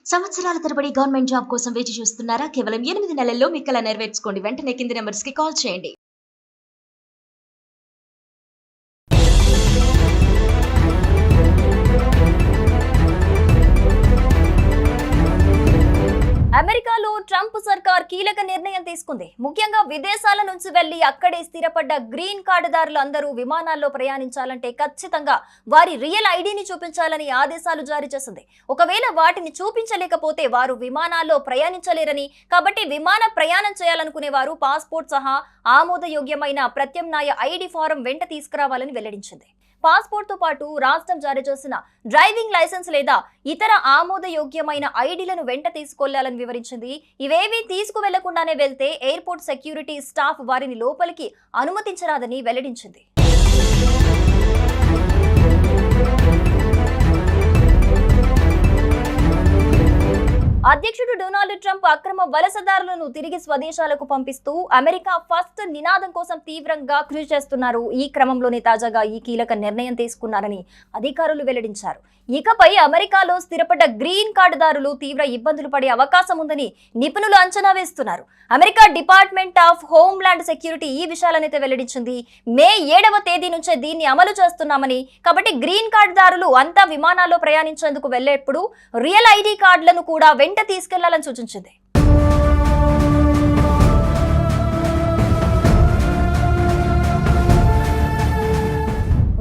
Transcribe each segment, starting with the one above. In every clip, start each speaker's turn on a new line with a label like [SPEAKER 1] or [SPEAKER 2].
[SPEAKER 1] సంవత్సరాల తరబడి government job కోసం వేచి చూస్తున్నారా? కేవలం 8 నెలల్లో మీ కల నెరవేర్చుకోండి. వెంటనే కింది నెంబర్స్ కి కాల్ చేయండి.
[SPEAKER 2] అమెరికాలో ట్రంప్ సర్కార్ కీలక నిర్ణయం తీసుకుంది. ముఖ్యంగా విదేశాల నుంచి వెళ్లి అక్కడే స్థిరపడ్డ గ్రీన్ కార్డుదారులు అందరూ విమానాల్లో ప్రయాణించాలంటే ఖచ్చితంగా వారి రియల్ ఐడిని చూపించాలని ఆదేశాలు జారీ చేసింది. ఒకవేళ వాటిని చూపించలేకపోతే వారు విమానాల్లో ప్రయాణించలేరని, కాబట్టి విమాన ప్రయాణం చేయాలనుకునే వారు పాస్పోర్ట్ సహా ఆమోదయోగ్యమైన ప్రత్యామ్నాయ ఐడి ఫారం వెంట తీసుకురావాలని వెల్లడించింది. పాస్పోర్ట్ తో పాటు రాష్ట్రం జారీ చేసిన డ్రైవింగ్ లైసెన్స్ లేదా ఇతర ఆమోదయోగ్యమైన ఐడీలను వెంట తీసుకెళ్లాలని వివరించింది. ఇవేవీ తీసుకువెళ్లకుండానే వెళ్తే ఎయిర్పోర్ట్ సెక్యూరిటీ స్టాఫ్ వారిని లోపలికి అనుమతించరాదని వెల్లడించింది. అధ్యక్షుడు డొనాల్డ్ ట్రంప్ అక్రమ వలసదారులను తిరిగి స్వదేశాలకు పంపిస్తూ అమెరికా ఫస్ట్ నినాదం కోసం తీవ్రంగా కృషి చేస్తున్నారు. ఈ క్రమంలోనే తాజాగా ఈ కీలక నిర్ణయం తీసుకున్నారని అధికారులు వెల్లడించారు. ఇకపై అమెరికాలో స్థిరపడ్డ గ్రీన్ కార్డుదారులు తీవ్ర ఇబ్బందులు పడే అవకాశం ఉందని నిపుణులు అంచనా వేస్తున్నారు. America department of homeland security ఈ విషయాలనైతే వెల్లడించింది. మే 7వ తేదీ నుంచే దీన్ని అమలు చేస్తున్నామని, కాబట్టి గ్రీన్ కార్డుదారులు అంతా విమానాల్లో ప్రయాణించేందుకు వెళ్లేప్పుడు రియల్ ఐడి కార్డులను కూడా వెంట తీసుకెళ్లాలని సూచించింది.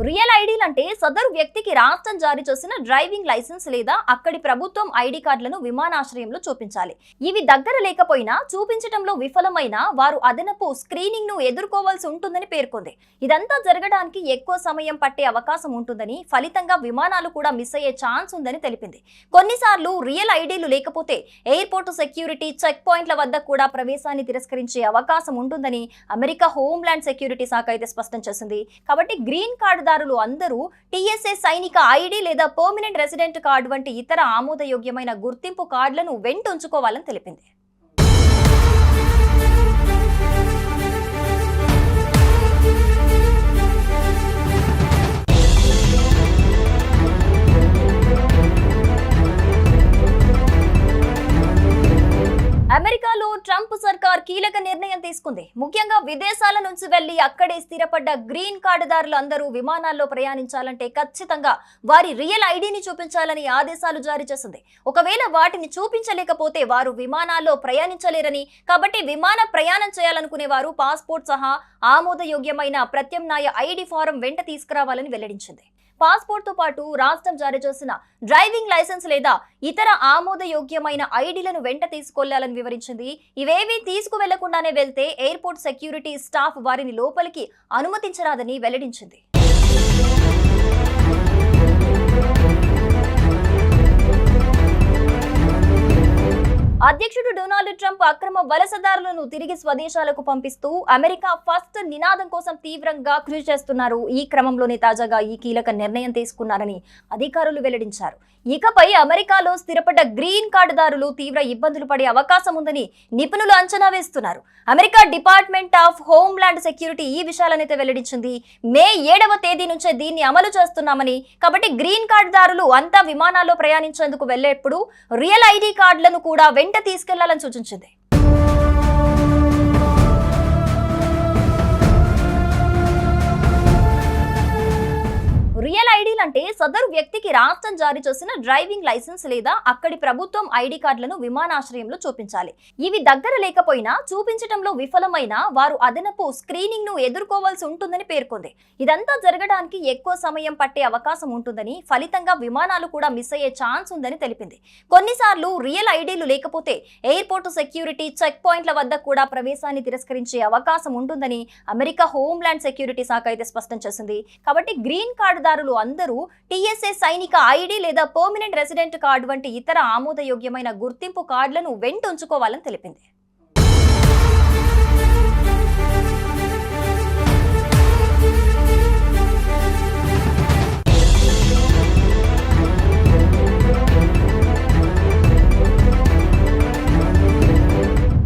[SPEAKER 2] రియల్ ఐడీలు అంటే సదరు వ్యక్తికి రాష్ట్రం జారీ చేసిన డ్రైవింగ్ లైసెన్స్ లేదా అక్కడి ప్రభుత్వం ఐడి కార్డులను విమానాశ్రయంలో చూపించాలి. ఇవి దగ్గర లేకపోయినా, చూపించడంలో విఫలమైన వారు అదనపు స్క్రీనింగ్ ను ఎదుర్కోవాల్సి ఉంటుందని పేర్కొంది. ఇదంతా జరగడానికి ఎక్కువ సమయం పట్టే అవకాశం ఉంటుందని, ఫలితంగా విమానాలు కూడా మిస్ అయ్యే ఛాన్స్ ఉందని తెలిపింది. కొన్నిసార్లు రియల్ ఐడీలు లేకపోతే ఎయిర్పోర్ట్ సెక్యూరిటీ చెక్ పాయింట్ల వద్ద కూడా ప్రవేశాన్ని తిరస్కరించే అవకాశం ఉంటుందని అమెరికా హోమ్లాండ్ సెక్యూరిటీ శాఖ అయితే స్పష్టం చేసింది. కాబట్టి గ్రీన్ కార్డుదారులు అందరూ TSA సైనిక ఐడి లేదా పర్మనెంట్ రెసిడెంట్ కార్డు వంటి ఇతర ఆమోదయోగ్యమైన గుర్తింపు కార్డులను వెంట ఉంచుకోవాలని తెలిపింది. అమెరికాలో ట్రంప్ సర్కార్ కీలక నిర్ణయం తీసుకుంది. ముఖ్యంగా విదేశాల నుంచి వెళ్లి అక్కడే స్థిరపడ్డ గ్రీన్ కార్డుదారులు అందరూ విమానాల్లో ప్రయాణించాలంటే ఖచ్చితంగా వారి రియల్ ఐడిని చూపించాలని ఆదేశాలు జారీ చేసింది. ఒకవేళ వాటిని చూపించలేకపోతే వారు విమానాల్లో ప్రయాణించలేరని, కాబట్టి విమాన ప్రయాణం చేయాలనుకునే వారు పాస్పోర్ట్ సహా ఆమోదయోగ్యమైన ప్రత్యామ్నాయ ఐడి ఫారం వెంట తీసుకురావాలని వెల్లడించింది. పాస్పోర్ట్ తో పాటు రాష్ట్రం జారీ చేసిన డ్రైవింగ్ లైసెన్స్ లేదా ఇతర ఆమోదయోగ్యమైన ఐడీలను వెంట తీసుకెళ్లాలని వివరించింది. ఇవేవీ తీసుకువెళ్లకుండానే వెళ్తే ఎయిర్పోర్ట్ సెక్యూరిటీ స్టాఫ్ వారిని లోపలికి అనుమతించరాదని వెల్లడించింది. అధ్యక్షుడు డొనాల్డ్ ట్రంప్ అక్రమ వలసదారులను తిరిగి స్వదేశాలకు పంపిస్తూ అమెరికా ఫస్ట్ నినాదం కోసం తీవ్రంగా కృషి చేస్తున్నారు. ఈ క్రమంలోనే తాజాగా ఈ కీలక నిర్ణయం తీసుకున్నారని అధికారులు వెల్లడించారు. ఇకపై అమెరికాలో స్థిరపడ్డ గ్రీన్ కార్డుదారులు తీవ్ర ఇబ్బందులు పడే అవకాశం ఉందని నిపుణులు అంచనా వేస్తున్నారు. America department of homeland security ఈ విషయాలనైతే వెల్లడించింది. మే 7వ తేదీ నుంచే దీన్ని అమలు చేస్తున్నామని, కాబట్టి గ్రీన్ కార్డుదారులు అంతా విమానాల్లో ప్రయాణించేందుకు వెళ్లేప్పుడు రియల్ ఐడి కార్డులను కూడా వెంట తీసుకెళ్లాలని సూచించింది. రియల్ ఐడీలు అంటే సదరు వ్యక్తికి రాష్ట్రం జారీ చేసిన డ్రైవింగ్ లైసెన్స్ లేదా అక్కడి ప్రభుత్వం ఐడి కార్డులను విమానాశ్రయంలో చూపించాలి. ఇవి దగ్గర లేకపోయినా, చూపించడంలో విఫలమైన వారు అదనపు స్క్రీనింగ్ ను ఎదుర్కోవాల్సి ఉంటుందని పేర్కొంది. ఇదంతా జరగడానికి ఎక్కువ సమయం పట్టే అవకాశం ఉంటుందని, ఫలితంగా విమానాలు కూడా మిస్ అయ్యే ఛాన్స్ ఉందని తెలిపింది. కొన్నిసార్లు రియల్ ఐడీలు లేకపోతే ఎయిర్పోర్ట్ సెక్యూరిటీ చెక్ పాయింట్ల వద్ద కూడా ప్రవేశాన్ని తిరస్కరించే అవకాశం ఉంటుందని అమెరికా హోమ్లాండ్ సెక్యూరిటీ శాఖ అయితే స్పష్టం చేసింది. కాబట్టి గ్రీన్ కార్డుదారులు అందరూ TSA సైనిక ఐడి లేదా పర్మనెంట్ రెసిడెంట్ కార్డు వంటి ఇతర ఆమోదయోగ్యమైన గుర్తింపు కార్డులను వెంట ఉంచుకోవాలని తెలిపింది.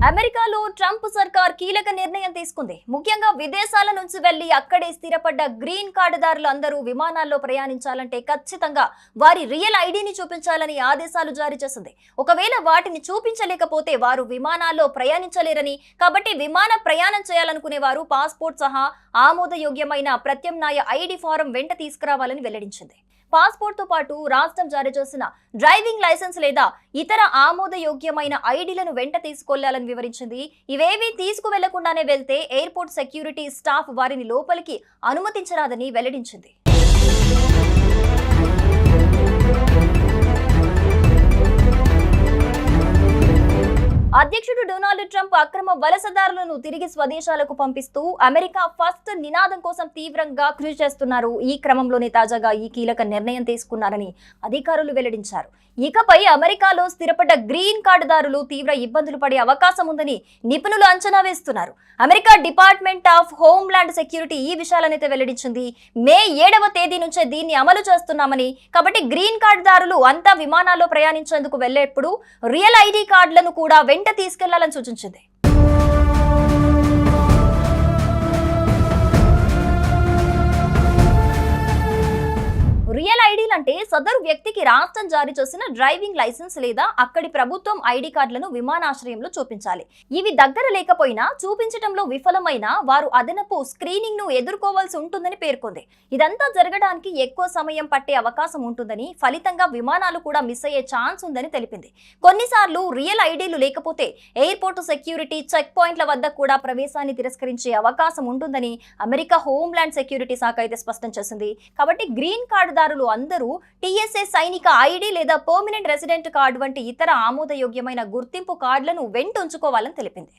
[SPEAKER 2] అమెరికాలో ట్రంప్ సర్కార్ కీలక నిర్ణయం తీసుకుంది. ముఖ్యంగా విదేశాల నుంచి వెళ్లి అక్కడే స్థిరపడ్డ గ్రీన్ కార్డుదారులు అందరూ విమానాల్లో ప్రయాణించాలంటే ఖచ్చితంగా వారి రియల్ ఐడిని చూపించాలని ఆదేశాలు జారీ చేసింది. ఒకవేళ వాటిని చూపించలేకపోతే వారు విమానాల్లో ప్రయాణించలేరని, కాబట్టి విమాన ప్రయాణం చేయాలనుకునే వారు పాస్పోర్ట్ సహా ఆమోదయోగ్యమైన ప్రత్యామ్నాయ ఐడి ఫారం వెంట తీసుకురావాలని వెల్లడించింది. పాస్పోర్ట్ తో పాటు రాష్ట్రం జారీ చేసిన డ్రైవింగ్ లైసెన్స్ లేదా ఇతర ఆమోదయోగ్యమైన ఐడీలను వెంట తీసుకెళ్లాలని వివరించింది. ఇవేవీ తీసుకువెళ్లకుండానే వెళ్తే ఎయిర్పోర్ట్ సెక్యూరిటీ స్టాఫ్ వారిని లోపలికి అనుమతించరాదని వెల్లడించింది. అధ్యక్షుడు డొనాల్డ్ ట్రంప్ అక్రమ వలసదారులను తిరిగి స్వదేశాలకు పంపిస్తూ అమెరికా ఫస్ట్ నినాదం కోసం తీవ్రంగా కృషి చేస్తున్నారు. ఈ క్రమంలోనే తాజాగా ఈ కీలక నిర్ణయం తీసుకున్నారని అధికారులు వెల్లడించారు. ఇకపై అమెరికాలో స్థిరపడ్డ గ్రీన్ కార్డుదారులు తీవ్ర ఇబ్బందులు పడే అవకాశం ఉందని నిపుణులు అంచనా వేస్తున్నారు. America department of homeland security ఈ విషయాలనైతే వెల్లడించింది. మే 7వ తేదీ నుంచే దీన్ని అమలు చేస్తున్నామని, కాబట్టి గ్రీన్ కార్డుదారులు అంతా విమానాల్లో ప్రయాణించేందుకు వెళ్లేప్పుడు రియల్ ఐడి కార్డులను కూడా వెంట తీసుకెళ్లాలని సూచించింది. రియల్ ఐడీలు అంటే సదరు వ్యక్తికి రాష్ట్రం జారీ చేసిన డ్రైవింగ్ లైసెన్స్ లేదా అక్కడి ప్రభుత్వం ఐడి కార్డులను విమానాశ్రయంలో చూపించాలి. ఇవి దగ్గర లేకపోయినా చూపించడంలో విఫలమైన వారు అదనపు స్క్రీనింగ్ ను ఎదుర్కోవాల్సి ఉంటుందని పేర్కొంది. ఇదంతా జరగడానికి ఎక్కువ సమయం పట్టే అవకాశం ఉంటుందని, ఫలితంగా విమానాలు కూడా మిస్ అయ్యే ఛాన్స్ ఉందని తెలిపింది. కొన్నిసార్లు రియల్ ఐడీలు లేకపోతే ఎయిర్పోర్ట్ సెక్యూరిటీ చెక్ పాయింట్ల వద్ద కూడా ప్రవేశాన్ని తిరస్కరించే అవకాశం ఉంటుందని అమెరికా హోమ్లాండ్ సెక్యూరిటీ శాఖ అయితే స్పష్టం చేసింది. కాబట్టి గ్రీన్ కార్డుదారులు అందరూ TSA సైనిక ఐడి లేదా పర్మనెంట్ రెసిడెంట్ కార్డు వంటి ఇతర ఆమోదయోగ్యమైన గుర్తింపు కార్డులను వెంట ఉంచుకోవాలని తెలిపింది.